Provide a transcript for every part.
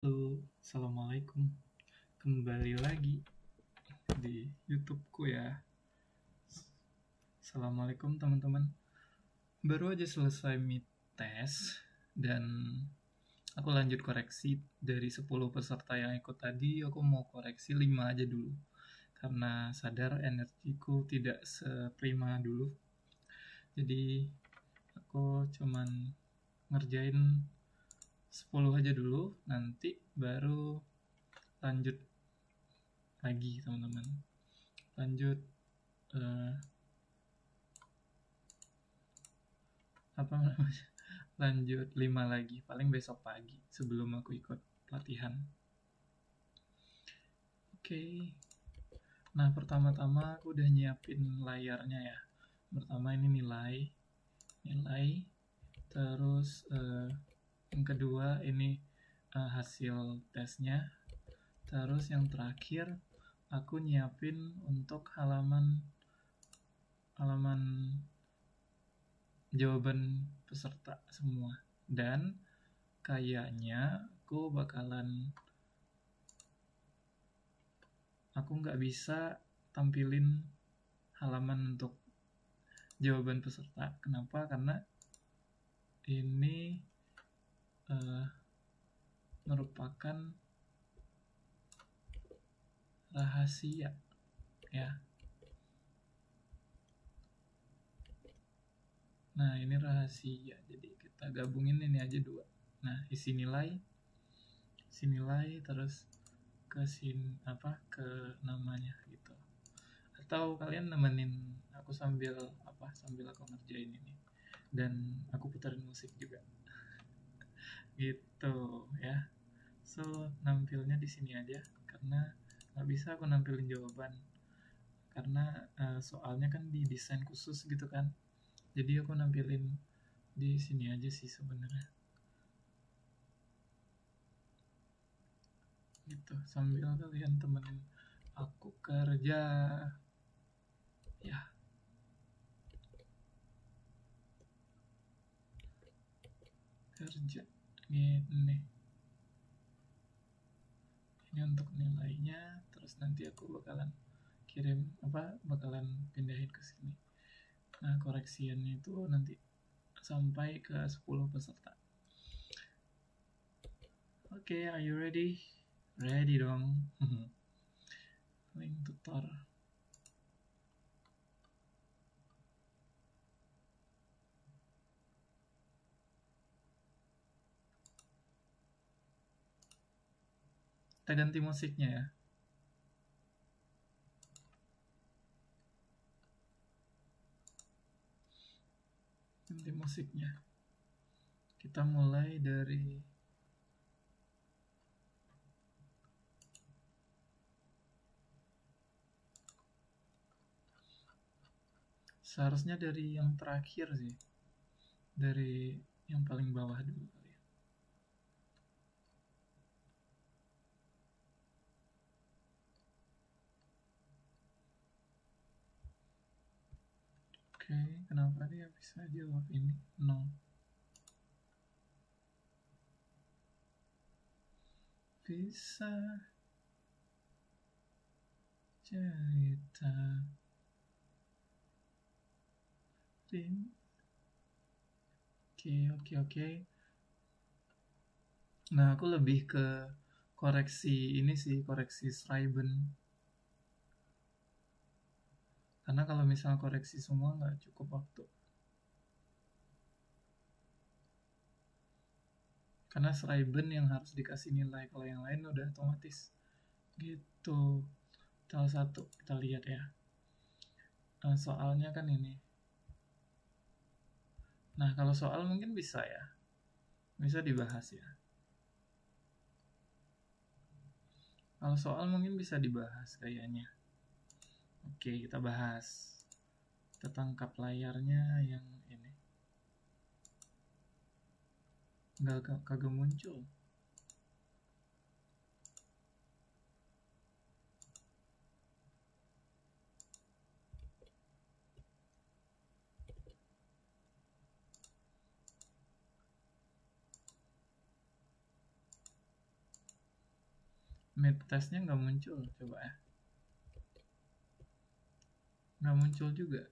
Halo, Assalamualaikum. Kembali lagi di YouTubeku ya. Assalamualaikum teman-teman. Baru aja selesai mid test dan aku lanjut koreksi dari 10 peserta yang ikut tadi. Aku mau koreksi 5 aja dulu. Karena sadar energiku tidak seprima dulu. Jadi aku cuman ngerjain 10 aja dulu, nanti baru lanjut lagi teman-teman. Lanjut apa namanya? Lanjut 5 lagi, paling besok pagi sebelum aku ikut pelatihan. Oke. Nah, pertama-tama aku udah nyiapin layarnya ya. Pertama ini nilai, terus yang kedua ini hasil tesnya, terus yang terakhir aku nyiapin untuk halaman jawaban peserta semua. Dan kayaknya aku nggak bisa tampilin halaman untuk jawaban peserta. Kenapa? Karena ini merupakan rahasia ya. Nah, ini rahasia. Jadi kita gabungin ini aja dua. Nah, isi nilai terus ke namanya gitu. Atau kalian nemenin aku sambil aku ngerjain ini. Dan aku putarin musik juga. Gitu ya. So, nampilnya di sini aja karena nggak bisa aku nampilin jawaban. Karena soalnya kan didesain khusus gitu kan. Jadi aku nampilin di sini aja sih sebenarnya. Gitu, sambil kalian temenin aku kerja. Ya. Kerja gini. Ini untuk nilainya, terus nanti aku bakalan pindahin ke sini. Nah, koreksiannya itu nanti sampai ke 10 peserta. Oke, are you ready? Ready dong. Link tutor. Kita ganti musiknya ya. Ganti musiknya. Kita mulai dari seharusnya dari yang terakhir sih. Dari yang paling bawah dulu kali ya. Oke, kenapa dia bisa jawab ini? No. Bisa cerita Oke. Nah, aku lebih ke koreksi ini sih, koreksi Schreiben. Karena kalau misal koreksi semua nggak cukup waktu. Karena Schreiben yang harus dikasih nilai, kalau yang lain udah otomatis. Gitu. Salah satu, kita lihat ya. Soalnya kan ini. Nah, kalau soal mungkin bisa ya. Bisa dibahas ya. Kalau soal mungkin bisa dibahas kayaknya. Oke, kita bahas. Kita tangkap layarnya yang ini. Kagak muncul. mid testnya nggak muncul, coba ya. Nggak muncul juga.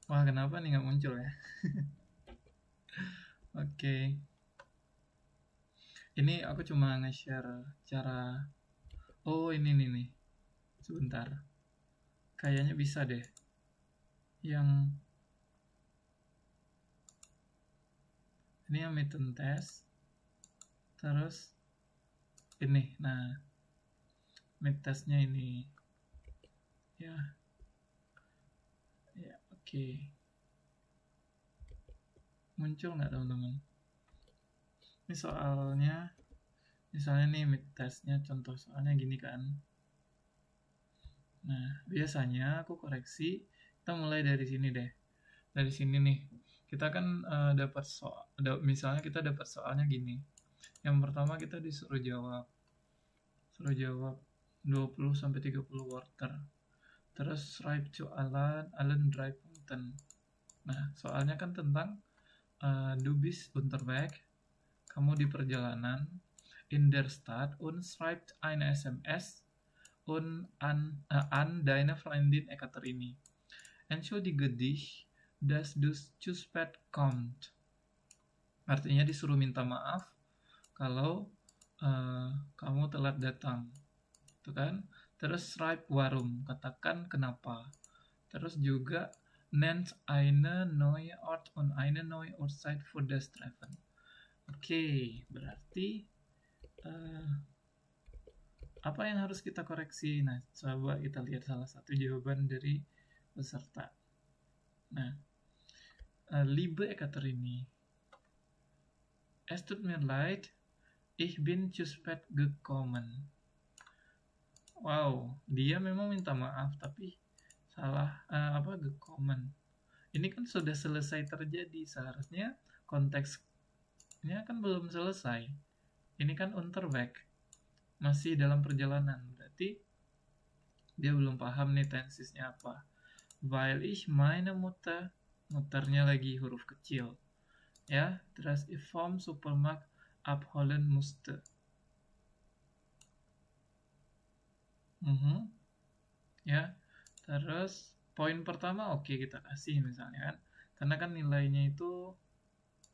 Wah, kenapa nih nggak muncul ya? Oke. Ini aku cuma nge-share cara. Oh, ini nih. Sebentar. Kayaknya bisa deh. Yang ini yang mitten test. Terus ini. Nah, mid testnya ini. Ya. Ya, oke. Muncul nggak teman-teman? Ini soalnya, misalnya nih mid testnya, contoh soalnya gini kan. Nah, biasanya aku koreksi, kita mulai dari sini deh. Dari sini nih, kita kan dapat soal, misalnya kita dapat soalnya gini. Yang pertama kita disuruh jawab 20-30 water. Terus write to Alan drive Punten. Nah, soalnya kan tentang du bist unterwegs, kamu di perjalanan, in der Stadt und schreibt eine SMS an deine Freundin Ekaterini. Entschuldige dich, dass du zu spät kommt. Artinya disuruh minta maaf kalau kamu telat datang. Itu kan? Terus schreib warum, katakan kenapa. Terus juga nennt eine neue Ort und eine neue Uhrzeit für das Treffen. Oke, berarti apa yang harus kita koreksi? Nah, coba kita lihat salah satu jawaban dari peserta. Nah, liebe Ekaterini, es tut mir leid, ich bin zu spät gekommen. Wow, dia memang minta maaf, tapi salah gekommen. Ini kan sudah selesai terjadi, seharusnya konteksnya kan belum selesai. Ini kan unterwegs, masih dalam perjalanan, berarti dia belum paham nih tensisnya apa. Weil ich meine Mutter, mutternya lagi huruf kecil, ya. Terus ich vom Supermarkt abholen musste. Ya. Terus poin pertama oke, kita kasih misalnya kan, karena kan nilainya itu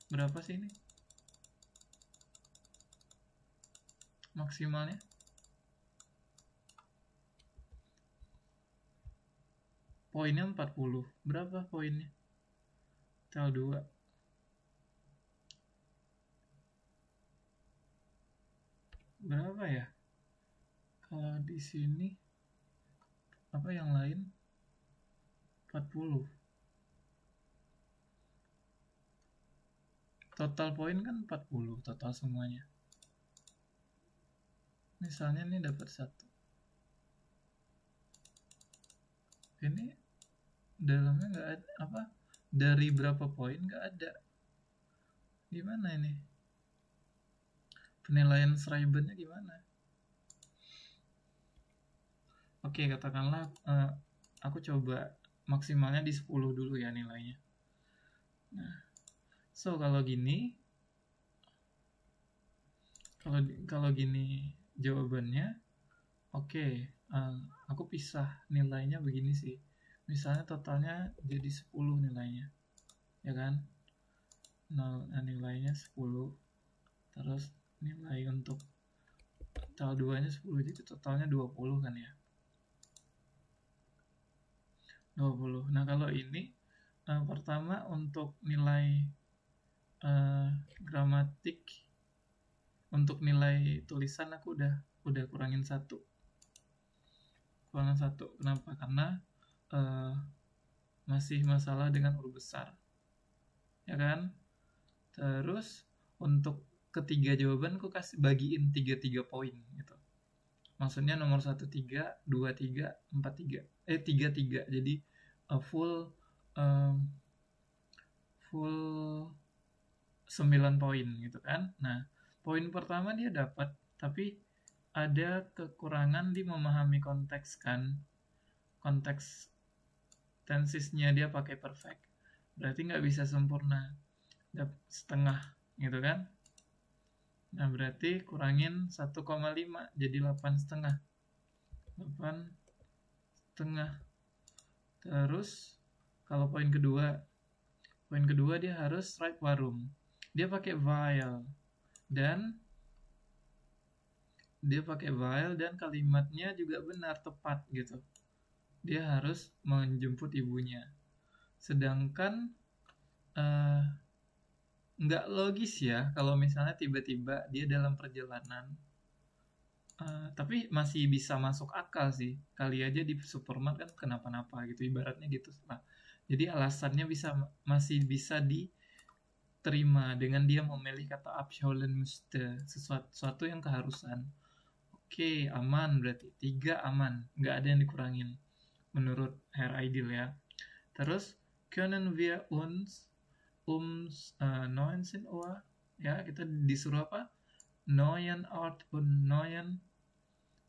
berapa sih ini maksimalnya? Poinnya 40. Berapa poinnya? Tel 2. Berapa ya? Kalau di sini apa yang lain? 40. Total poin kan 40 total semuanya. Misalnya nih dapat 1. Ini dalamnya nggak ada apa? Dari berapa poin nggak ada. Gimana ini? Penilaian Schreibennya gimana? Oke, katakanlah aku coba maksimalnya di 10 dulu ya nilainya. Nah, so kalau gini jawabannya oke, aku pisah nilainya begini sih. Misalnya totalnya jadi 10 nilainya, ya kan? Nilainya 10, terus nilai untuk total 2 nya 10, jadi totalnya 20 kan ya. 20. Nah, kalau ini pertama untuk nilai gramatik, untuk nilai tulisan aku udah kurangin 1. Kenapa? Karena masih masalah dengan huruf besar, ya kan? Terus untuk ketiga jawaban aku kasih bagiin 3 poin gitu. Maksudnya nomor 1 3, 2 3, 4 3. 3 3. Jadi full 9 poin gitu kan. Nah, poin pertama dia dapat, tapi ada kekurangan di memahami konteks kan. Konteks tensisnya dia pakai perfect. Berarti nggak bisa sempurna. Dapat setengah gitu kan. Nah, berarti kurangin 1,5 jadi 8,5. 8,5. Terus kalau poin kedua dia harus stripe warung. Dia pakai while dan kalimatnya juga benar, tepat gitu. Dia harus menjemput ibunya. Sedangkan nggak logis ya kalau misalnya tiba-tiba dia dalam perjalanan, tapi masih bisa masuk akal sih. Kali aja di supermarket kan kenapa-napa gitu, ibaratnya gitu. Nah, jadi alasannya masih bisa diterima dengan dia memilih kata abschollen müsste, sesuatu yang keharusan. Oke, aman berarti. 3 aman, nggak ada yang dikurangin menurut Herr Ideal ya. Terus können wir uns 19 Uhr, ya, kita disuruh apa? Neuen Ort und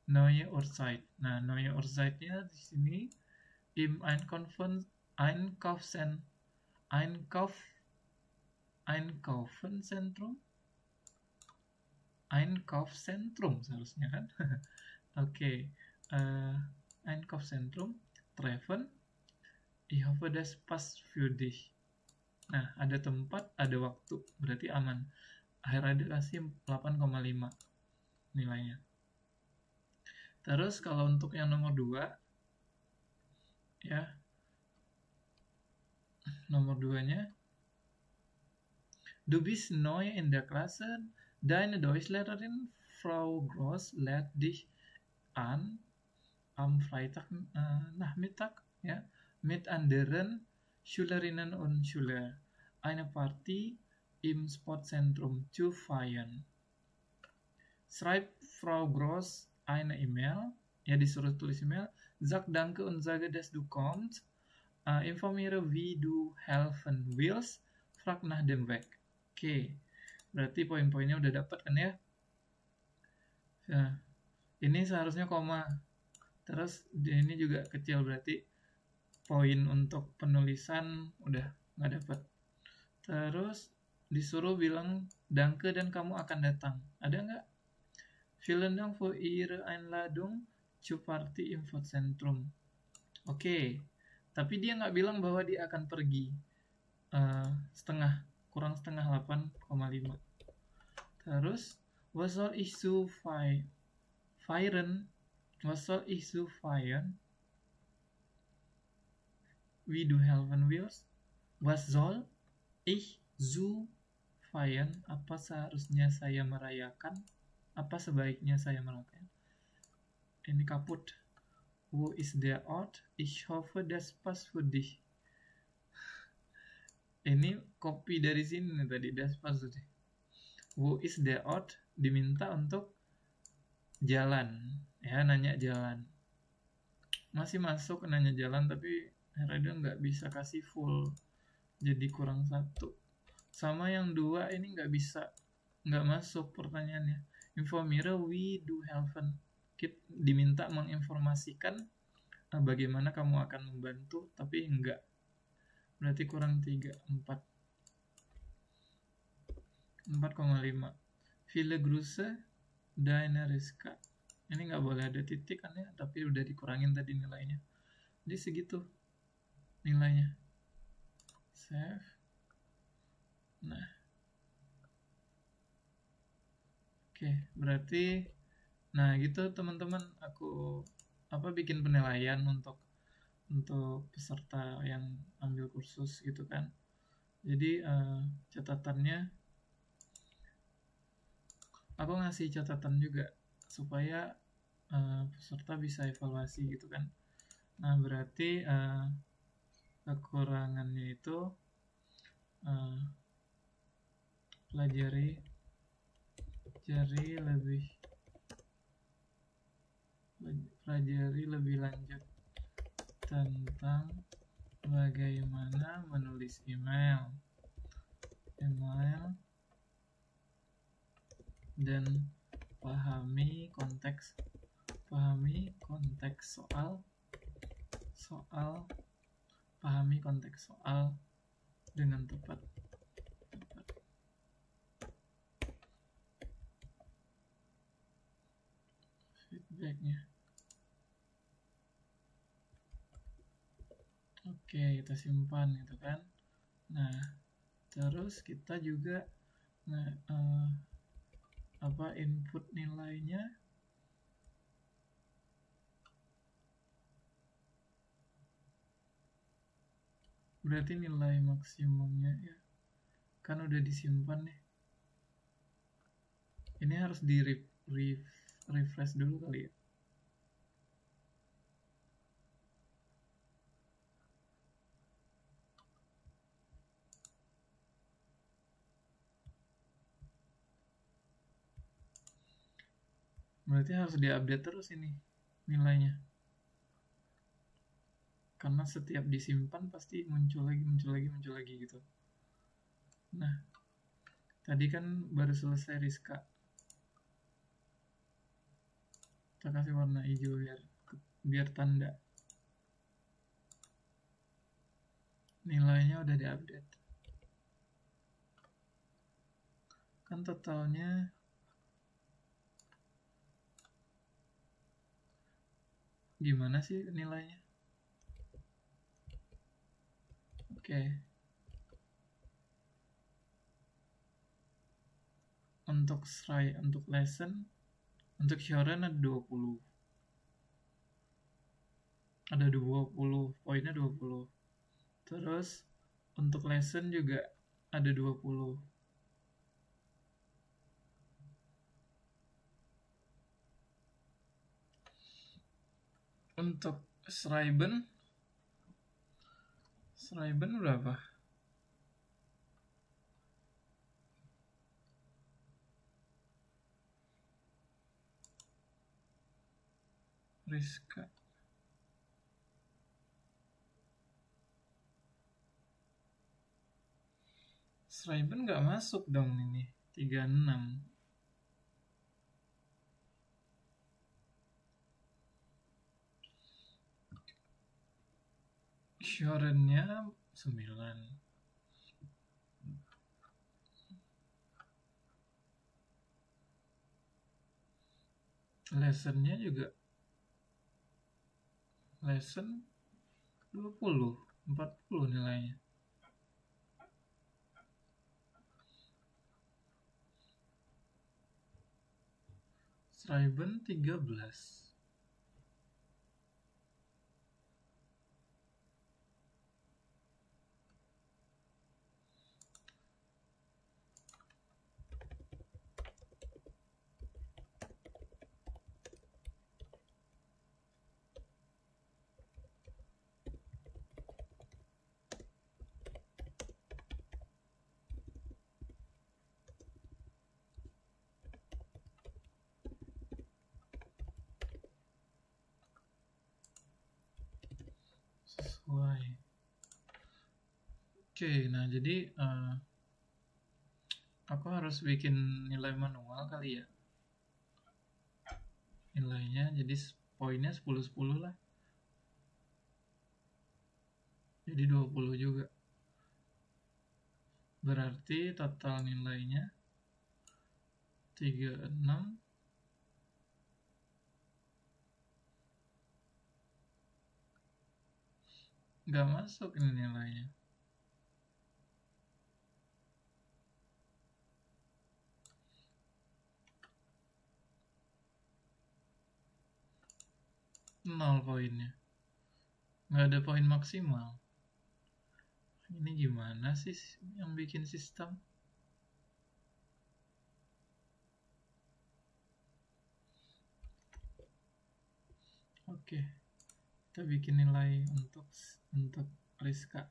neue Uhrzeit. Nah, neue Uhrzeit-nya di sini im Einkaufszentrum seharusnya kan. Oke. Einkaufszentrum treffen. Ich hoffe, das passt für dich. Nah, ada tempat, ada waktu, berarti aman. Akhirnya dikasih 8,5 nilainya. Terus kalau untuk yang nomor 2, ya, nomor 2-nya, du bist neu in der Klasse, deine Deutschlehrerin Frau Gross lädt dich an am Freitag Nachmittag, ja, mit anderen Schülerinnen und Schülern eine Party im Sportzentrum zu feiern. Schreibt Frau Gross eine E-Mail, ya, disuruh tulis email, sag danke und sage, dass du kommst, informiere wie du helfen willst, frag nach dem Weg. Oke, berarti poin-poinnya udah dapat kan ya? Nah, ini seharusnya koma. Terus ini juga kecil, berarti poin untuk penulisan udah nggak dapat. Terus disuruh bilang danke dan kamu akan datang. Ada nggak? Vielen Dank für Ihre Einladung zu Party im Sportzentrum. Oke, tapi dia nggak bilang bahwa dia akan pergi. Kurang setengah 8,5. Terus was soll ich so feiern? Was soll ich so feiern? Wie du helfen willst? Was soll ich so feiern? Apa seharusnya saya merayakan? Apa sebaiknya saya merayakan? Ini kaput. Wo ist der Ort? Ich hoffe, das passt für dich. Ini copy dari sini nih tadi, das passt für dich. Wo ist der Ort? Diminta untuk jalan, ya, nanya jalan. Masih masuk nanya jalan, tapi Herada nggak bisa kasih full, jadi kurang 1. Sama yang 2 ini nggak masuk pertanyaannya. Informiere wie du helfen. Diminta menginformasikan bagaimana kamu akan membantu, tapi enggak. Berarti kurang 3, 4,5. Viele Grüße, deine Rizka. Ini nggak boleh ada titik kan ya, tapi udah dikurangin tadi nilainya. Jadi segitu nilainya. Save. Nah, oke, berarti nah gitu teman-teman, aku bikin penilaian untuk peserta yang ambil kursus gitu kan. Jadi catatannya aku ngasih catatan juga supaya peserta bisa evaluasi gitu kan. Nah, berarti kekurangannya itu pelajari lebih lanjut tentang bagaimana menulis email dan pahami konteks soal dengan tepat. objeknya. Oke, kita simpan gitu kan. Nah, terus kita juga input nilainya berarti nilai maksimumnya ya kan udah disimpan nih. Ini harus di refresh dulu kali ya. Berarti harus diupdate terus ini nilainya. Karena setiap disimpan pasti muncul lagi gitu. Nah, tadi kan baru selesai Rizka. Kita kasih warna hijau biar tanda. Nilainya udah diupdate. Kan totalnya gimana sih nilainya? Oke. Untuk lesson, untuk Shoren ada 20. Ada 20, poinnya 20. Terus untuk lesson juga ada 20. Untuk Schreiben berapa? Rizka. Schreiben nggak masuk dong ini. 36. Shorennya 9. Lessonnya juga lesson 20, 40 nilainya. Schreiben 13. Sesuai. Oke, nah jadi aku harus bikin nilai manual kali ya. Nilainya jadi poinnya 10-10 lah. Jadi 20 juga. Berarti total nilainya 36. Nggak masuk ini nilainya. Nol poinnya. Nggak ada poin maksimal. Ini gimana sih yang bikin sistem? Oke, kita bikin nilai untuk Rizka.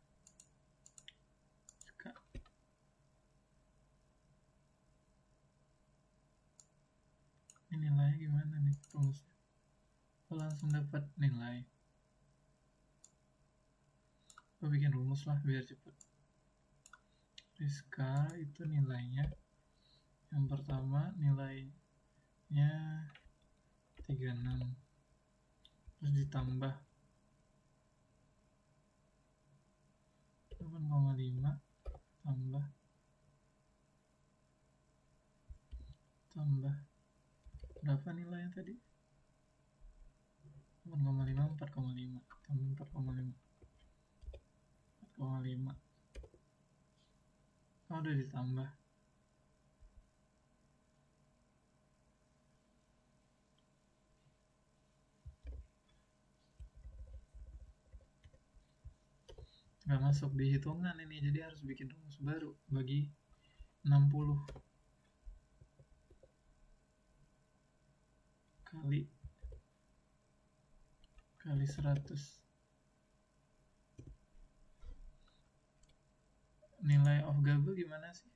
Ini nilainya gimana nih rumusnya? Aku langsung dapat nilai. Aku bikin rumus lah biar cepet. Rizka itu nilainya, yang pertama nilainya 36, terus ditambah 8,5 tambah berapa nilainya tadi? 8,5, 4,5 tambah 4,5. 4,5. Oh, udah ditambah. Nggak masuk di hitungan ini, jadi harus bikin rumus baru. Bagi 60 kali 100. Nilai of gable gimana sih?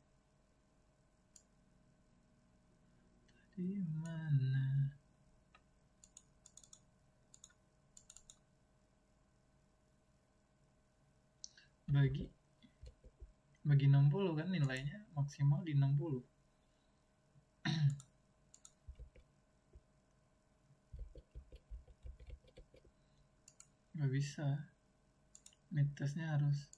Tadi mana? Bagi 60 kan, nilainya maksimal di 60. Nggak bisa. Mid testnya harus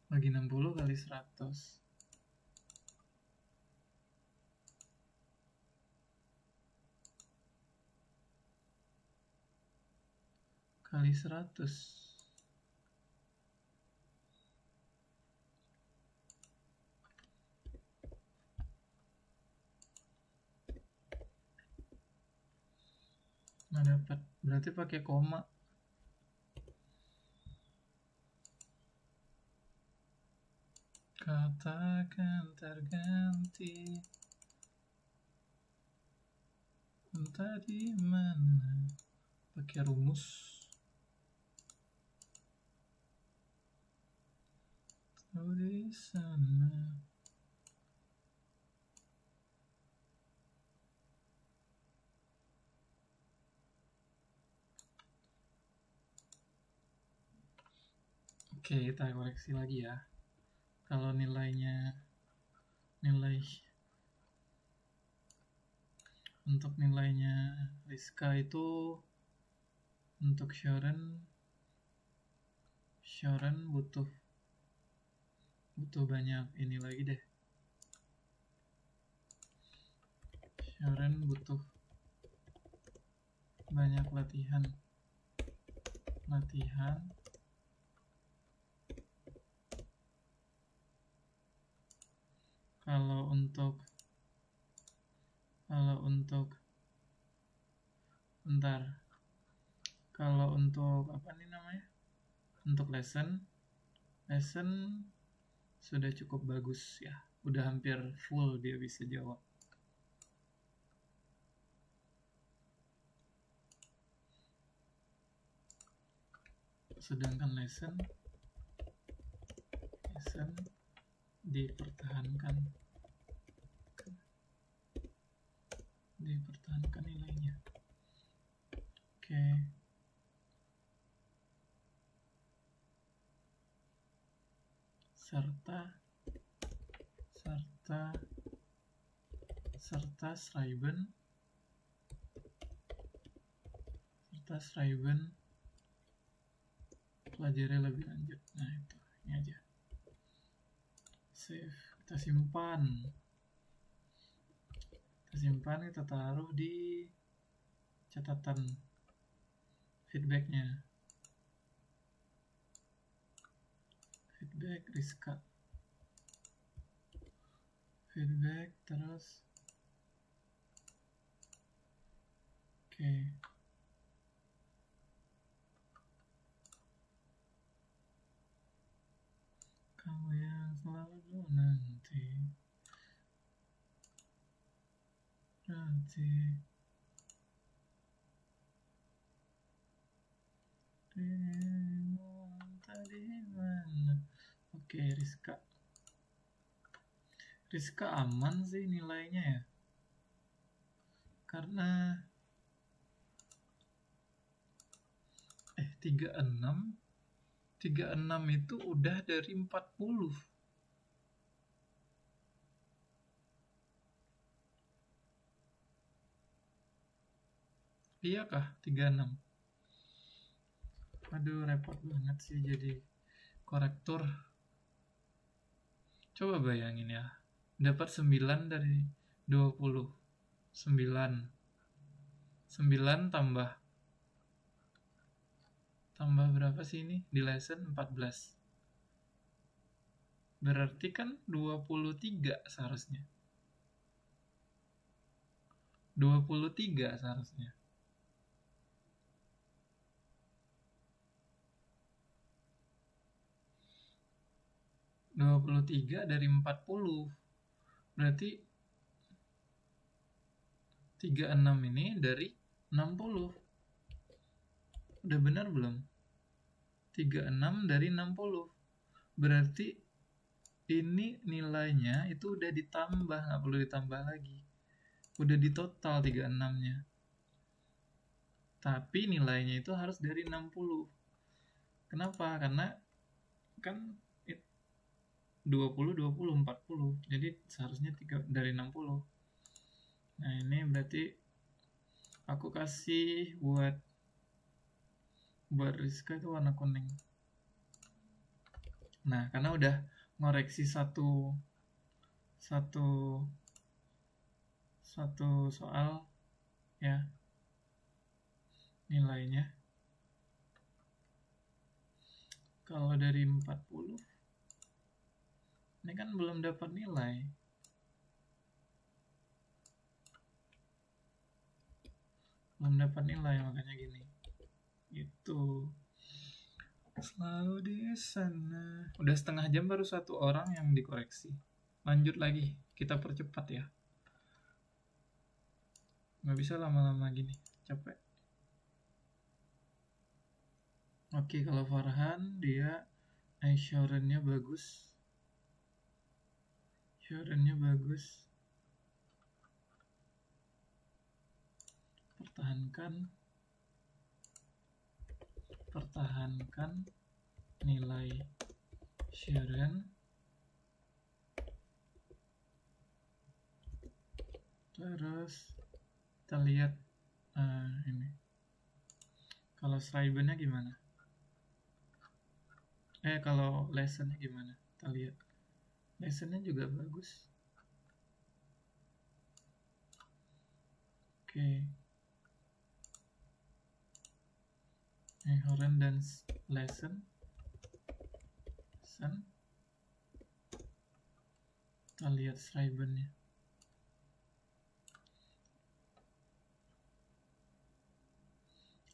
bagi 60 kali 100. Kali 100. Nggak dapat. Berarti pakai koma. Katakan terganti. Entah di mana. Pakai rumus. Oh, di sana. Oke, kita koreksi lagi ya. Kalau nilai untuk nilainya Rizka itu, untuk Sharon butuh banyak ini lagi deh. Sharon butuh banyak latihan. Kalau untuk apa nih namanya? Untuk lesson sudah cukup bagus ya. Udah hampir full dia bisa jawab. Sedangkan lesson dipertahankan nilainya. Oke. serta Schreiben pelajari lebih lanjut. Nah, itu ini aja. Save, kita simpan, kita taruh di catatan feedbacknya. Feedback Rizka. Feedback terus. Oke. Kamu yang selalu nanti. Tadi mana? Oke, Rizka aman sih nilainya ya. Karena 36 itu udah dari 40. Iya kah 36? Aduh, repot banget sih jadi korektur. Coba bayangin ya, dapat 9 dari 20. 9 tambah berapa sih ini di lesson 14. Berarti kan 23 seharusnya. 23 seharusnya. dari 40. Berarti 36 ini dari 60. Udah benar belum? 36 dari 60. Berarti ini nilainya itu udah ditambah, nggak perlu ditambah lagi. Udah di total 36-nya. Tapi nilainya itu harus dari 60. Kenapa? Karena kan 20, 20, 40. Jadi seharusnya dari 60. Nah ini berarti aku kasih buat Rizka itu warna kuning. Nah karena udah ngoreksi satu soal ya nilainya. Kalau dari 40 ini kan belum dapat nilai. Makanya gini. Itu selalu di sana. Udah setengah jam baru satu orang yang dikoreksi. Lanjut lagi, kita percepat ya. Nggak bisa lama-lama gini, capek. Oke, kalau Farhan dia assurance-nya bagus. Pertahankan nilai assurance. Terus kita lihat ini. Kalau Schreiber-nya gimana? Kalau lesson-nya gimana? Kita lihat. Lesson-nya juga bagus. Oke. Horan dan lesson. Kita lihat Schreiber-nya.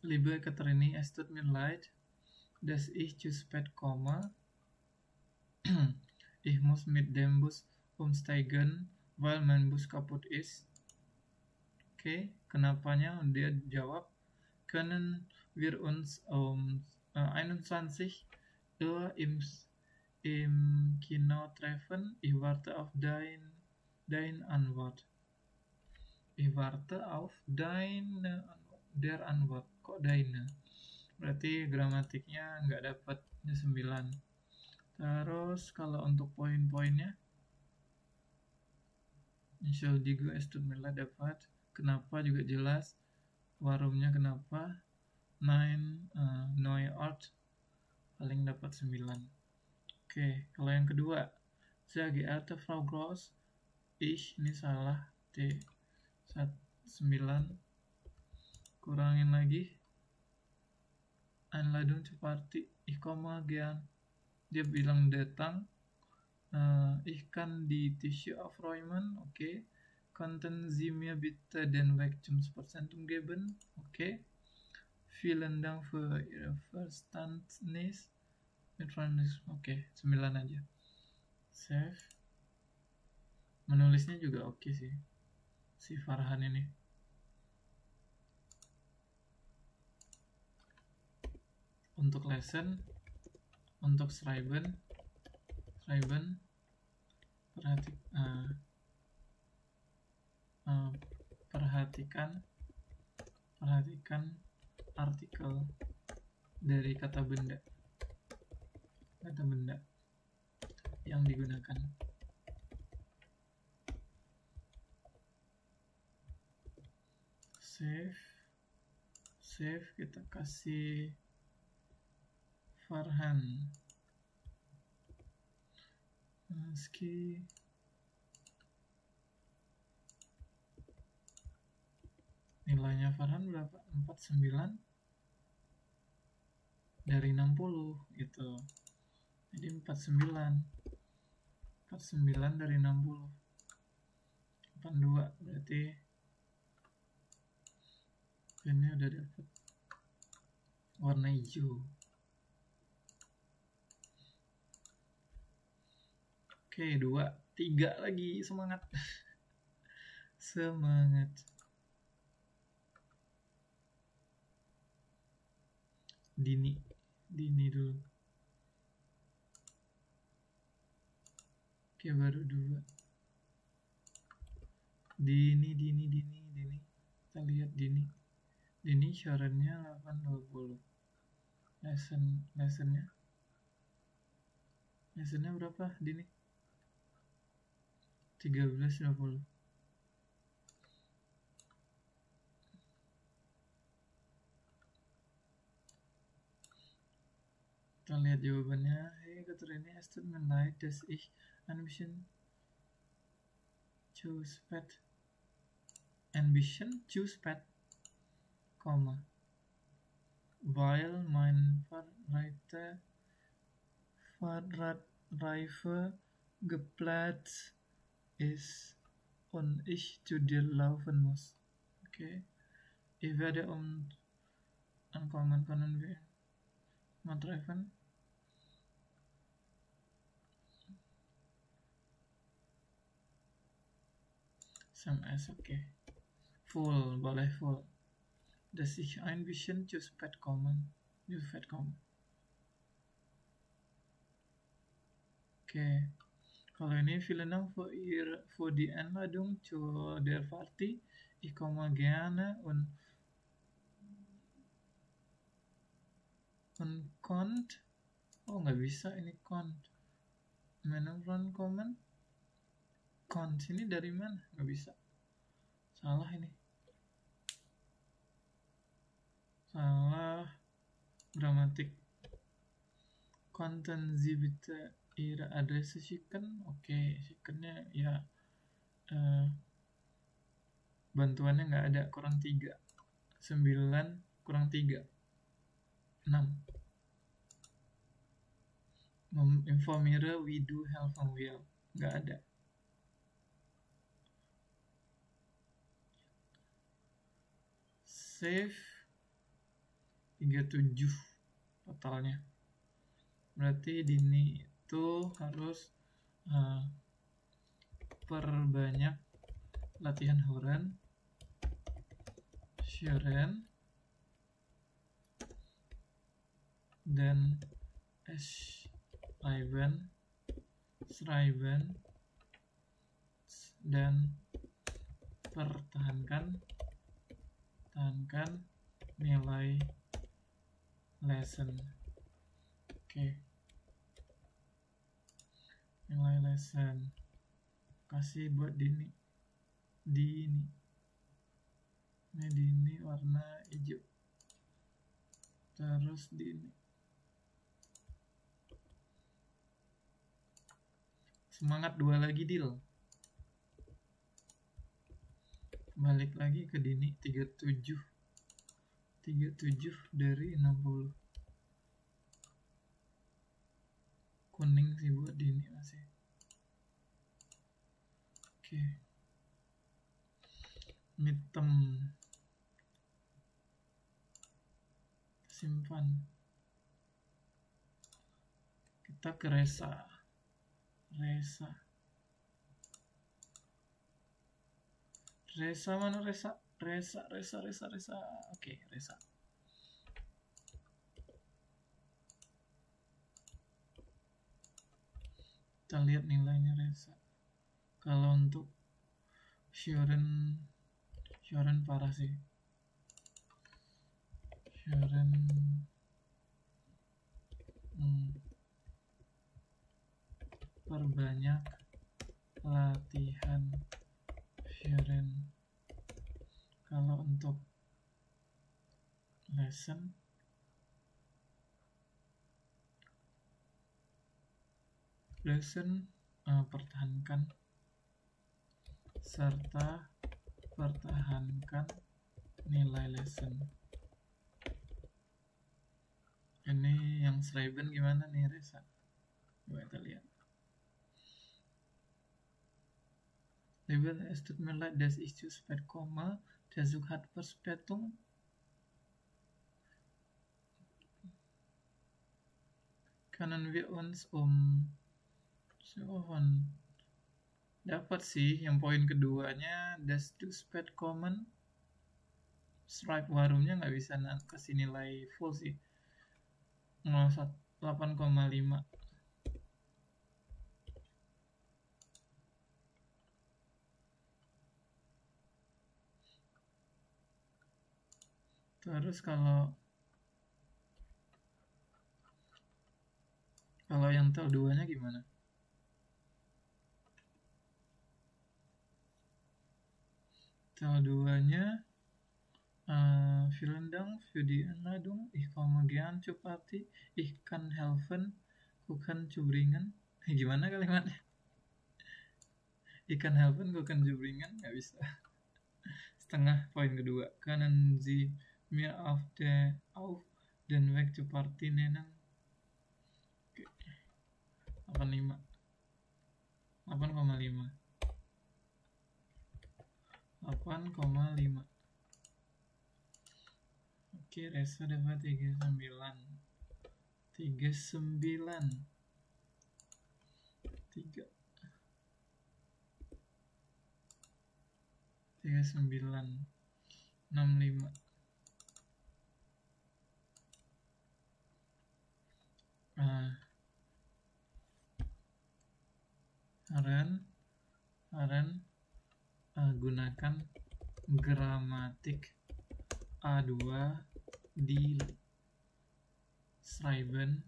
Liebe Katrini, es tut mir leid, dass ich zu spät komme. Ich muss mit dem Bus umsteigen, weil mein Bus kaputt ist. Oke, kenapanya? Dia jawab, können wir uns 21 Uhr im Kino treffen? Ich warte auf dein Antwort. Der Antwort. Kok deine? Berarti gramatiknya nggak dapat 9. Terus kalau untuk poin-poinnya, Entschuldigung, es tut mir leid dapat. Kenapa juga jelas. Warumnya kenapa? Neue Ort paling dapat 9. Oke, kalau yang kedua, sehr geehrte Frau Gross, ini salah, T 9. Kurangin lagi. Einladung zur Party, ich komme gern. Dia bilang datang. Ich kann die Tische aufräumen. Okay. Könnten Sie mir bitte den Weg zum Sportzentrum geben? Okay. Vielen Dank für Ihr Verständnis. Oke, 9 aja. Save. Menulisnya juga oke sih. Si Farhan ini. Untuk lesson, untuk Schreiben, perhatikan artikel dari kata benda yang digunakan. Save, kita kasih Farhan. ASCII nilainya Farhan berapa? 49 dari 60 gitu. Jadi 49 dari 60 82 berarti ini udah dapat warna hijau. Oke, 2, 3 lagi, semangat. Semangat. Dini dulu. Oke, baru 2. Dini. Kita lihat Dini syaratnya 820. Lessonnya berapa Dini? 1320. Kita lihat jawabannya. Hey, Katrina, es tut mir leid, dass ich ein bisschen zu spät Komma, weil mein Fahrradreifen geplatzt ist und ich zu dir laufen muss. Okay. Ich werde ankommen, können wir mal treffen? SMS, okay. Full, boleh full. Dass ich ein bisschen zu spät kommen. Okay. Kalau ini vielen Dank für die Einladung zu der Party. Ich komme gerne und konnt. Oh, nggak bisa ini konnt. Menurun komen. Konnt ini dari mana? Nggak bisa. Salah ini. Salah gramatik. Konnten Sie bitte Ihre Adresse schicken? Oke, shickennya ya bantuannya nggak ada, kurang 3. 9 kurang 3 6. Informiere we do helfen well, nggak ada. Save 37 totalnya. Berarti Dini itu harus perbanyak latihan Hören, Schreiben, dan Schreiben, dan pertahankan nilai lesson. Oke. Nilai lesson kasih buat Dini. Ini Dini warna hijau. Terus Dini. Semangat, 2 lagi deal. Balik lagi ke Dini. 37 dari 60. Kuning sih buat Dini masih. Oke. Hitam. Simpan. Kita ke Resa. Resa mana Resa? Resa. Oke, Resa. Kita lihat nilainya Resa. Kalau untuk Shoren parah sih. Shoren perbanyak latihan Shoren. Kalau untuk lesson pertahankan serta pertahankan nilai lesson. Ini yang Schreiben gimana nih, Reza? Coba kita lihat. Label statement like das ist zu spät komme, der Zug hat Verspätung. Können wir uns dapat sih yang poin keduanya, das zu spät kommen. Stripe warumnya nggak bisa kasih nilai full sih. 8,5. Terus kalau yang tel 2-nya gimana? Tel 2-nya vielen Dank für die Einladung. Ich komme gern zur Party. Ich kann helfen, Kuchen zu bringen. Gimana kalimatnya? Ich kann helfen, Kuchen zu bringen. Nggak bisa. Setengah poin kedua. Können Sie mir auf den Weg zur Party nennen? Oke. 8,5. 8,5. 8,5. Oke, Reza dapat 39. 39. 39. 65. Aren gunakan gramatik A2 di Schreiben,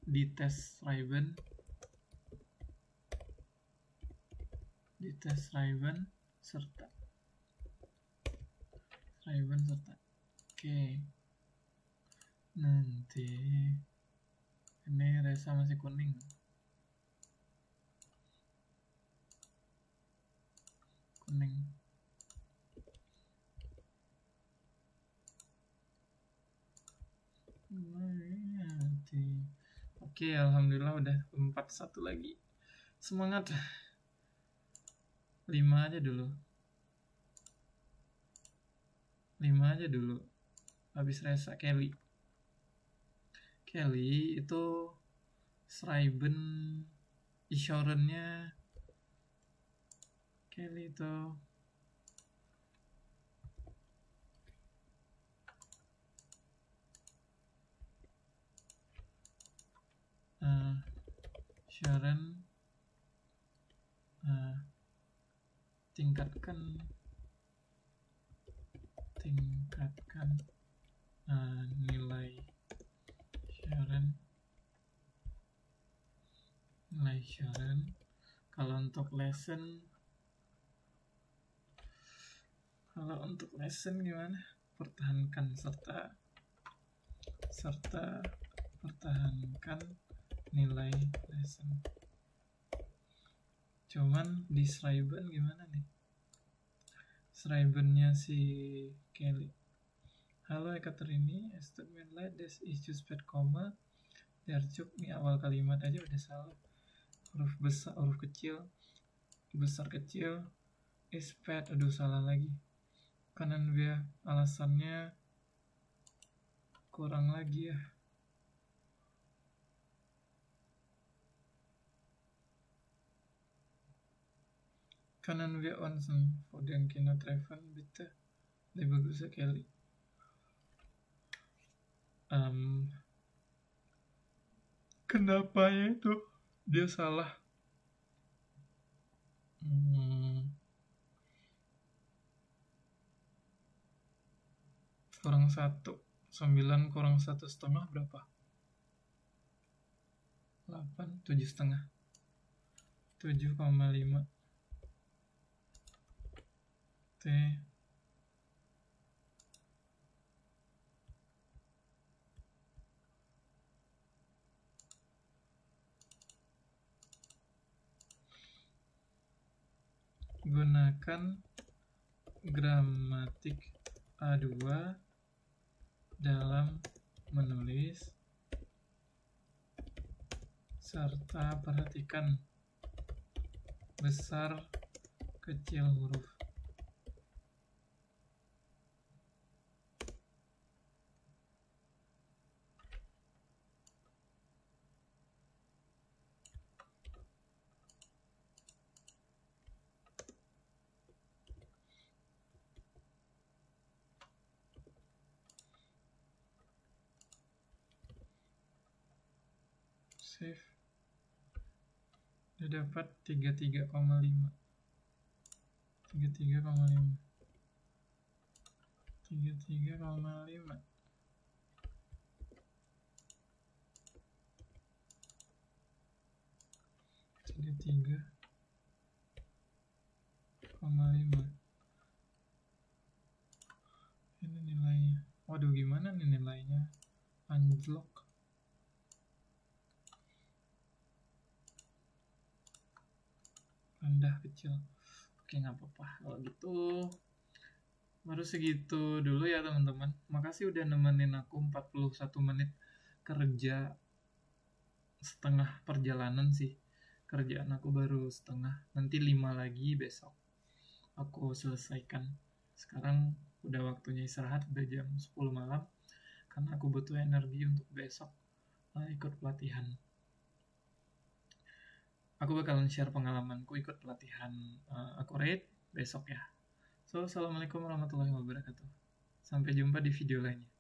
di tes Schreiben, serta oke. Nanti ini Reza masih kuning. Oke, alhamdulillah udah 41 lagi. Semangat. 5 aja dulu. Habis Reza Kelly itu Schreiben isyaratnya Kelly itu Sharon tingkatkan nilai Sharon. Kalau untuk lesson gimana? Pertahankan serta pertahankan nilai lesson. Cuman di Schreiben gimana nih? Schreibennya si Kelly. Halo Ekaterini, statement like this is just spät komma. Der Zug nih awal kalimat aja udah salah. Huruf besar, huruf kecil, besar kecil. Spät, aduh salah lagi. Kanan dia alasannya kurang lagi ya. Können wir uns vor den Kino treffen, bitte? Liebe Grüße, Kelly. Kenapa ya itu? Dia salah. Kurang 1. 9 kurang 1,5 berapa? 8, 7,5. 7,5. T gunakan gramatik A2 dalam menulis serta perhatikan besar kecil huruf. Save. Udah dapat 33,5. 33,5. 33,5. Ini nilainya. Waduh, gimana nih nilainya? Anjlok. Rendah kecil. Oke, nggak apa-apa. Kalau gitu baru segitu dulu ya teman-teman. Makasih udah nemenin aku 41 menit kerja setengah perjalanan sih. Kerjaan aku baru setengah. Nanti 5 lagi besok aku selesaikan. Sekarang udah waktunya istirahat, udah jam 10 malam. Karena aku butuh energi untuk besok ikut pelatihan. Aku bakalan share pengalamanku ikut pelatihan Accurate besok ya. So, assalamualaikum warahmatullahi wabarakatuh. Sampai jumpa di video lainnya.